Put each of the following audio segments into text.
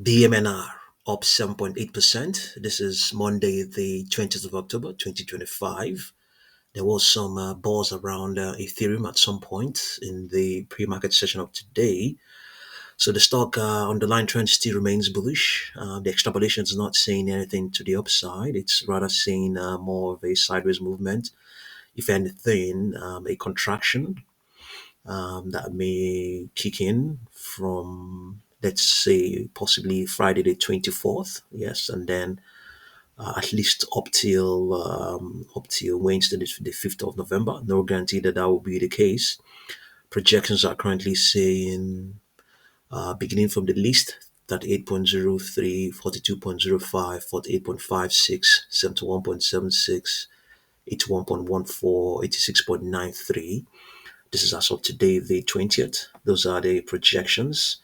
BMNR up 7.8%. This is Monday, the 20th of October, 2025. There was some buzz around Ethereum at some point in the pre-market session of today. So the stock underlying trend still remains bullish. The extrapolation is not saying anything to the upside. It's rather saying more of a sideways movement. If anything, a contraction that may kick in from, let's say, possibly Friday the 24th. Yes, and then at least up till Wednesday the 5th of November. No guarantee that that will be the case. Projections are currently saying beginning from the least 38.03, 42.05, 48.56, 71.76, 81.14, 86.93. This is as of today, the 20th. Those are the projections.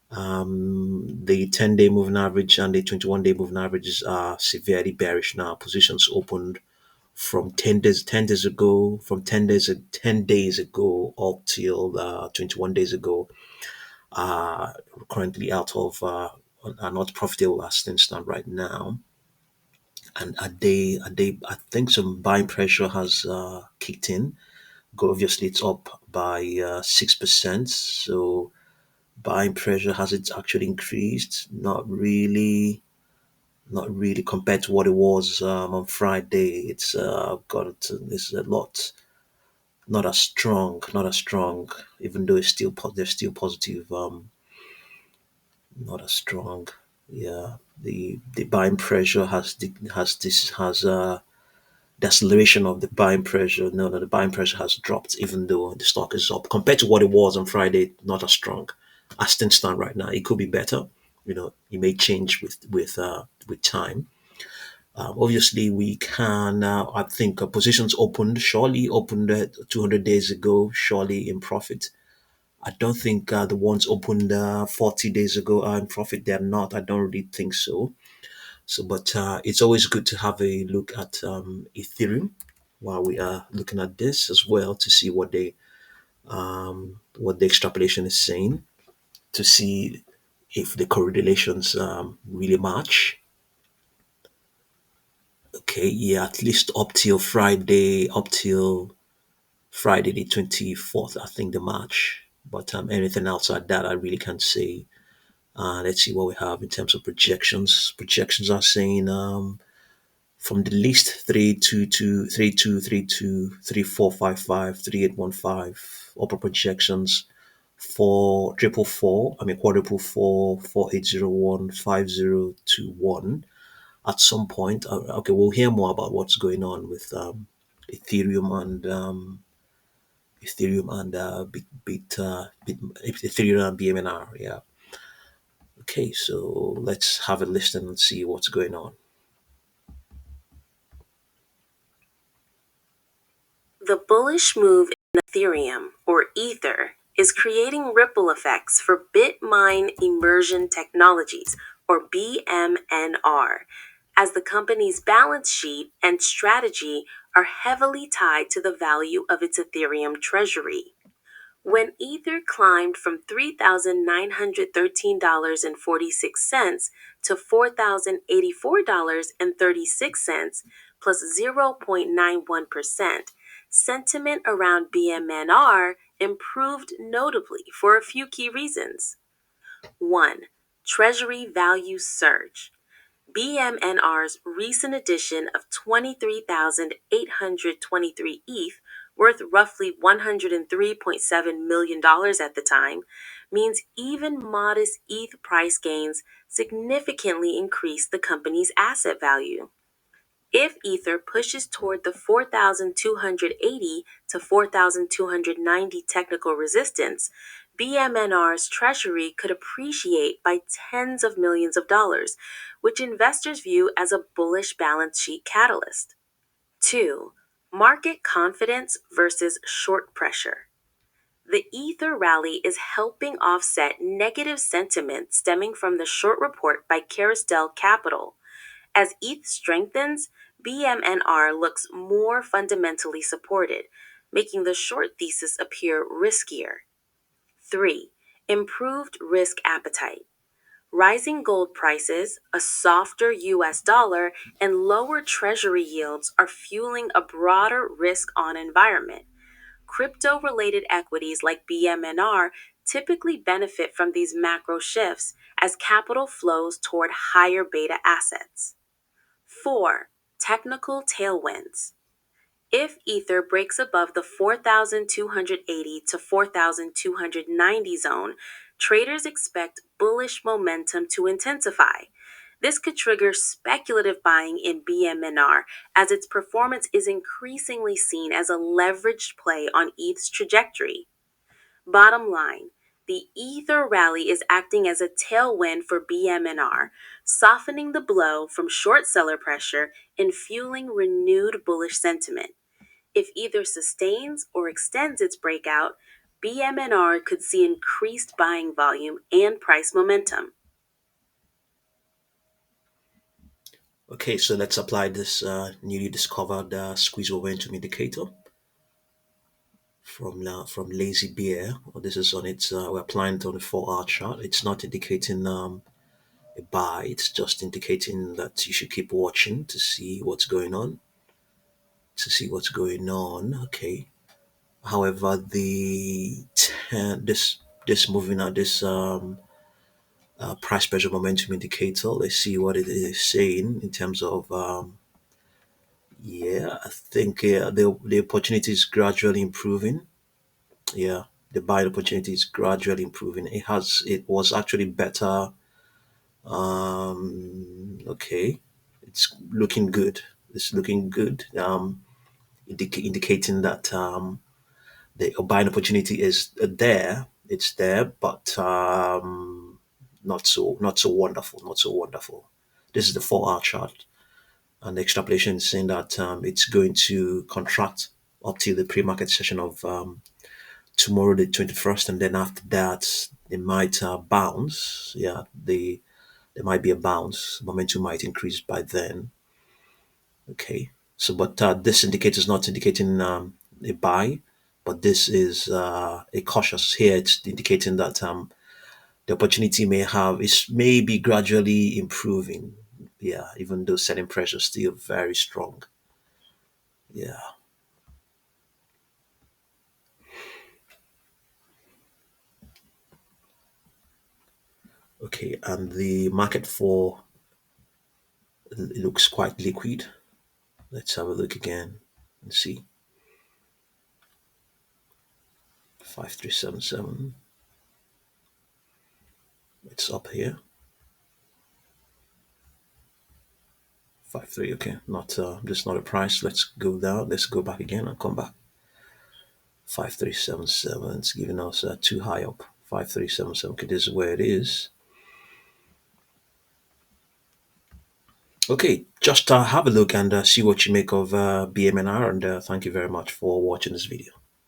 The 10-day moving average and the 21-day moving averages are severely bearish now. Positions opened from 10 days ago, from 10 days ago up till 21 days ago, currently are not profitable as things stand right now. And I think some buying pressure has kicked in. Obviously, it's up by 6%. So buying pressure, has it actually increased? Not really compared to what it was on Friday. It's a lot, not as strong, even though there's still positive, not as strong. Yeah, the buying pressure has the acceleration of the buying pressure. No, the buying pressure has dropped, even though the stock is up compared to what it was on Friday. Not as strong as things stand right now. It could be better. It may change with time. Obviously, we can. I think positions opened 200 days ago, surely in profit. I don't think the ones opened 40 days ago are in profit. They're not. I don't really think so. So, but it's always good to have a look at Ethereum while we are looking at this as well to see what the extrapolation is saying, to see if the correlations really match. Okay, yeah, at least up till Friday the 24th, I think the match. But anything outside that, I really can't say. Let's see what we have in terms of projections. Projections are saying from the list 322, 3232, 3455, 3815, upper projections for triple four, I mean quadruple four, 4801, 5021. At some point, okay, we'll hear more about what's going on with Ethereum and Ethereum and BMNR. Yeah. Okay, so let's have a listen and see what's going on. The bullish move in Ethereum, or Ether, is creating ripple effects for Bitmine Immersion Technologies, or BMNR, as the company's balance sheet and strategy are heavily tied to the value of its Ethereum treasury. When Ether climbed from $3,913.46 to $4,084.36, plus 0.91%, sentiment around BMNR improved notably for a few key reasons. 1. Treasury value surge. BMNR's recent addition of 23,823 ETH, worth roughly $103.7 million at the time, means even modest ETH price gains significantly increase the company's asset value. If Ether pushes toward the 4,280 to 4,290 technical resistance, BMNR's treasury could appreciate by tens of millions of dollars, which investors view as a bullish balance sheet catalyst. 2. Market confidence versus short pressure. The Ether rally is helping offset negative sentiment stemming from the short report by Kerrisdale Capital. As ETH strengthens, BMNR looks more fundamentally supported, making the short thesis appear riskier. 3. Improved risk appetite. Rising gold prices, a softer US dollar, and lower Treasury yields are fueling a broader risk on environment. Crypto related equities like BMNR typically benefit from these macro shifts as capital flows toward higher beta assets. 4. Technical tailwinds. If Ether breaks above the 4,280 to 4,290 zone, traders expect bullish momentum to intensify. This could trigger speculative buying in BMNR as its performance is increasingly seen as a leveraged play on ETH's trajectory. Bottom line, the Ether rally is acting as a tailwind for BMNR, softening the blow from short seller pressure and fueling renewed bullish sentiment. If either sustains or extends its breakout, BMNR could see increased buying volume and price momentum. Okay, so let's apply this newly discovered squeeze momentum indicator from Lazy Bear. This is on its. We're applying it on the 4-hour chart. It's not indicating a buy. It's just indicating that you should keep watching to see what's going on. To see what's going on. Okay. However, this moving at this price pressure momentum indicator. Let's see what it is saying in terms of yeah. I think the opportunity is gradually improving. Yeah, the buying opportunity is gradually improving. It was actually better. Okay, it's looking good. It's looking good. Indicating that the buying opportunity is there. It's there, but not so wonderful. Not so wonderful. This is the 4-hour chart, and the extrapolation is saying that it's going to contract up till the pre-market session of tomorrow, the 21st, and then after that, it might bounce. Yeah, there might be a bounce. Momentum might increase by then. Okay. So, but this indicator is not indicating a buy, but this is a cautious here. It's indicating that the opportunity may be gradually improving. Yeah, even though selling pressure is still very strong. Yeah. Okay. And the market for it looks quite liquid. Let's have a look again and see. 5377. It's up here. 53. Okay. Not just not a price. Let's go down. Let's go back again and come back. 5377. It's giving us too high up. 5377. Okay, this is where it is. Okay, just have a look and see what you make of BMNR. And thank you very much for watching this video.